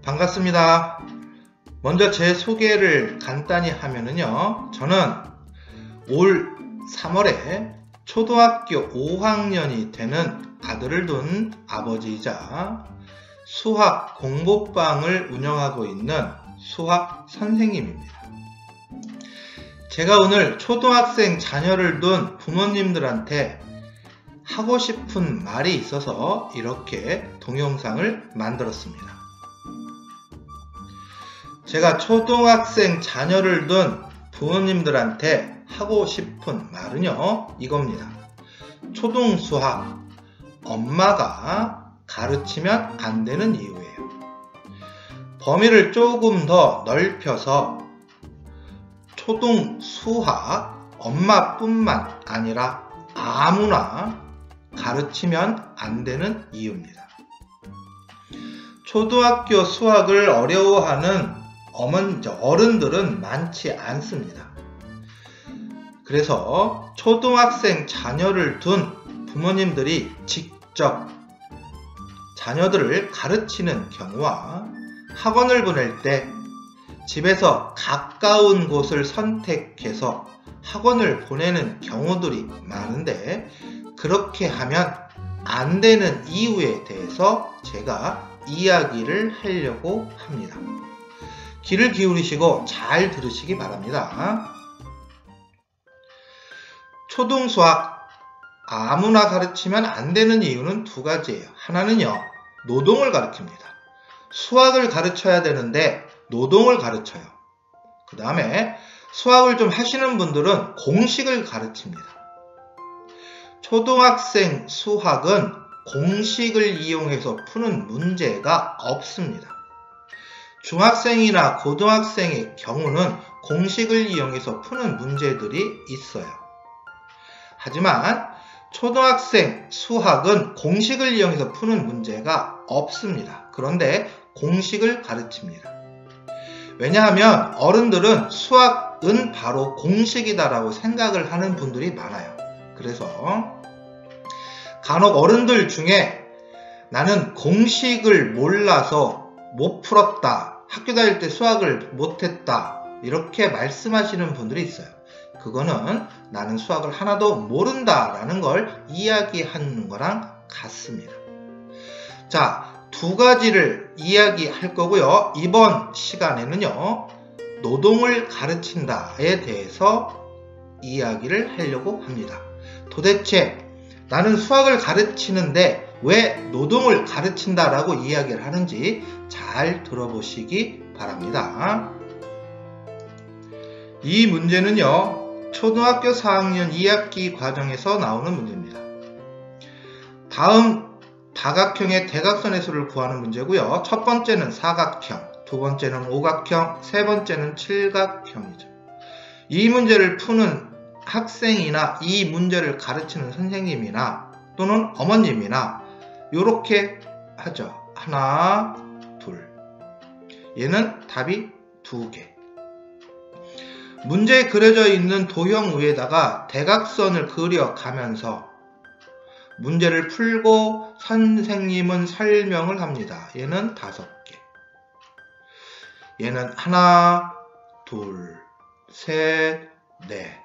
반갑습니다. 먼저 제 소개를 간단히 하면은요, 저는 올 3월에 초등학교 5학년이 되는 아들을 둔 아버지이자 수학 공부방을 운영하고 있는 수학 선생님입니다. 제가 오늘 초등학생 자녀를 둔 부모님들한테 하고 싶은 말이 있어서 이렇게 동영상을 만들었습니다. 제가 초등학생 자녀를 둔 부모님들한테 하고 싶은 말은요, 이겁니다. 초등수학, 엄마가 가르치면 안 되는 이유예요. 범위를 조금 더 넓혀서 초등수학, 엄마뿐만 아니라 아무나 가르치면 안 되는 이유입니다. 초등학교 수학을 어려워하는 어른들은 많지 않습니다. 그래서 초등학생 자녀를 둔 부모님들이 직접 자녀들을 가르치는 경우와 학원을 보낼 때 집에서 가까운 곳을 선택해서 학원을 보내는 경우들이 많은데, 그렇게 하면 안 되는 이유에 대해서 제가 이야기를 하려고 합니다. 귀를 기울이시고 잘 들으시기 바랍니다. 초등수학 아무나 가르치면 안 되는 이유는 두 가지예요. 하나는요, 노동을 가르칩니다. 수학을 가르쳐야 되는데 노동을 가르쳐요. 그 다음에 수학을 좀 하시는 분들은 공식을 가르칩니다. 초등학생 수학은 공식을 이용해서 푸는 문제가 없습니다. 중학생이나 고등학생의 경우는 공식을 이용해서 푸는 문제들이 있어요. 하지만 초등학생 수학은 공식을 이용해서 푸는 문제가 없습니다. 그런데 공식을 가르칩니다. 왜냐하면 어른들은 수학은 바로 공식이다라고 생각을 하는 분들이 많아요. 그래서 간혹 어른들 중에 나는 공식을 몰라서 못 풀었다, 학교 다닐 때 수학을 못했다, 이렇게 말씀하시는 분들이 있어요. 그거는 나는 수학을 하나도 모른다 라는 걸 이야기하는 거랑 같습니다. 자, 두 가지를 이야기할 거고요. 이번 시간에는요, 노동을 가르친다에 대해서 이야기를 하려고 합니다. 도대체 나는 수학을 가르치는데 왜 노동을 가르친다라고 이야기를 하는지 잘 들어보시기 바랍니다. 이 문제는요, 초등학교 4학년 2학기 과정에서 나오는 문제입니다. 다음 다각형의 대각선의 수를 구하는 문제고요. 첫 번째는 사각형, 두 번째는 오각형, 세 번째는 칠각형이죠. 이 문제를 푸는 학생이나 이 문제를 가르치는 선생님이나 또는 어머님이나 이렇게 하죠. 하나, 둘. 얘는 답이 2개. 문제에 그려져 있는 도형 위에다가 대각선을 그려가면서 문제를 풀고 선생님은 설명을 합니다. 얘는 5개. 얘는 하나, 둘, 셋, 넷,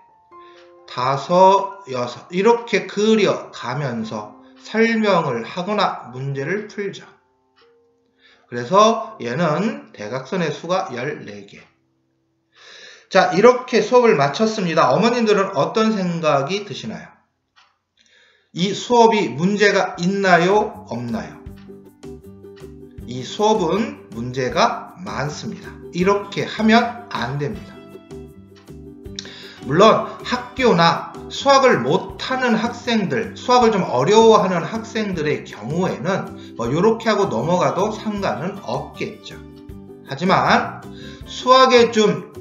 5, 6 이렇게 그려가면서 설명을 하거나 문제를 풀죠. 그래서 얘는 대각선의 수가 14개. 자, 이렇게 수업을 마쳤습니다. 어머님들은 어떤 생각이 드시나요? 이 수업이 문제가 있나요? 없나요? 이 수업은 문제가 많습니다. 이렇게 하면 안 됩니다. 물론 학교나 수학을 못하는 학생들, 수학을 좀 어려워하는 학생들의 경우에는 이렇게 하고 넘어가도 상관은 없겠죠. 하지만 수학에 좀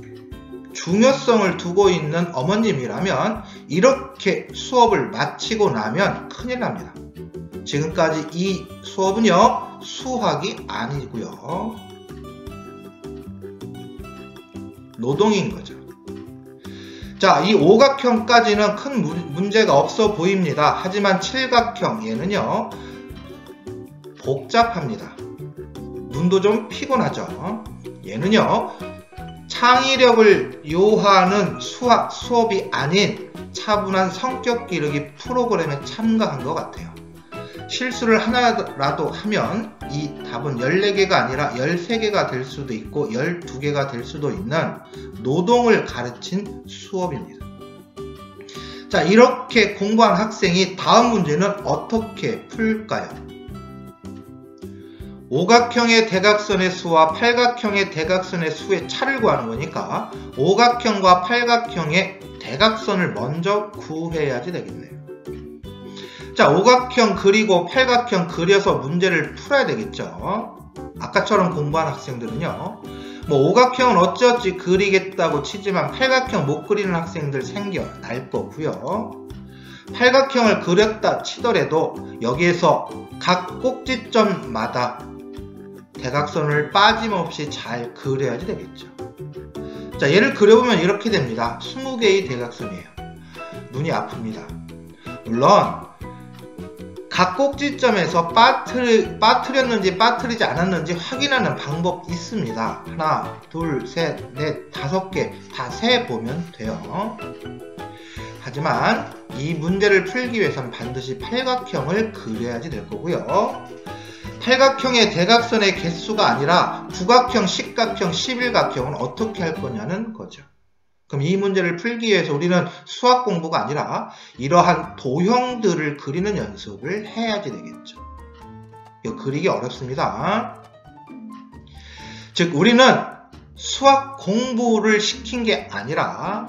중요성을 두고 있는 어머님이라면 이렇게 수업을 마치고 나면 큰일 납니다. 지금까지 이 수업은요, 수학이 아니고요, 노동인 거죠. 자, 이 오각형까지는 큰 문제가 없어 보입니다. 하지만 칠각형, 얘는요 복잡합니다. 눈도 좀 피곤하죠. 얘는요, 창의력을 요하는 수학 수업이 아닌 차분한 성격 기르기 프로그램에 참가한 것 같아요. 실수를 하나라도 하면 이 답은 14개가 아니라 13개가 될 수도 있고 12개가 될 수도 있는 노동을 가르친 수업입니다. 자, 이렇게 공부한 학생이 다음 문제는 어떻게 풀까요? 오각형의 대각선의 수와 팔각형의 대각선의 수의 차를 구하는 거니까 오각형과 팔각형의 대각선을 먼저 구해야지 되겠네요. 자, 오각형 그리고 팔각형 그려서 문제를 풀어야 되겠죠. 아까처럼 공부한 학생들은요, 뭐 오각형은 어찌어찌 그리겠다고 치지만 팔각형 못 그리는 학생들 생겨날 거고요. 팔각형을 그렸다 치더라도 여기에서 각 꼭지점마다 대각선을 빠짐없이 잘 그려야지 되겠죠. 자, 얘를 그려보면 이렇게 됩니다. 20개의 대각선이에요. 눈이 아픕니다. 물론 각 꼭지점에서 빠뜨렸는지 빠뜨리지 않았는지 확인하는 방법이 있습니다. 하나, 둘, 셋, 넷, 5개 다 세보면 돼요. 하지만 이 문제를 풀기 위해서는 반드시 팔각형을 그려야지 될 거고요. 팔각형의 대각선의 개수가 아니라 구각형, 십각형, 11각형은 어떻게 할 거냐는 거죠. 그럼 이 문제를 풀기 위해서 우리는 수학 공부가 아니라 이러한 도형들을 그리는 연습을 해야지 되겠죠. 이거 그리기 어렵습니다. 즉 우리는 수학 공부를 시킨 게 아니라,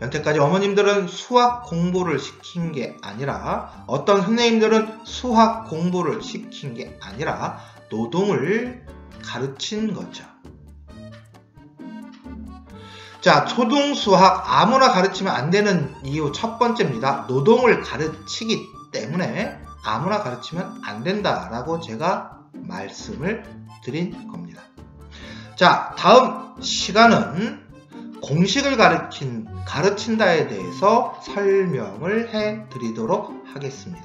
여태까지 어머님들은 수학 공부를 시킨 게 아니라, 어떤 선생님들은 수학 공부를 시킨 게 아니라 노동을 가르친 거죠. 자, 초등수학 아무나 가르치면 안 되는 이유 첫 번째입니다. 노동을 가르치기 때문에 아무나 가르치면 안 된다라고 제가 말씀을 드린 겁니다. 자, 다음 시간은 공식을 가르친다에 대해서 설명을 해 드리도록 하겠습니다.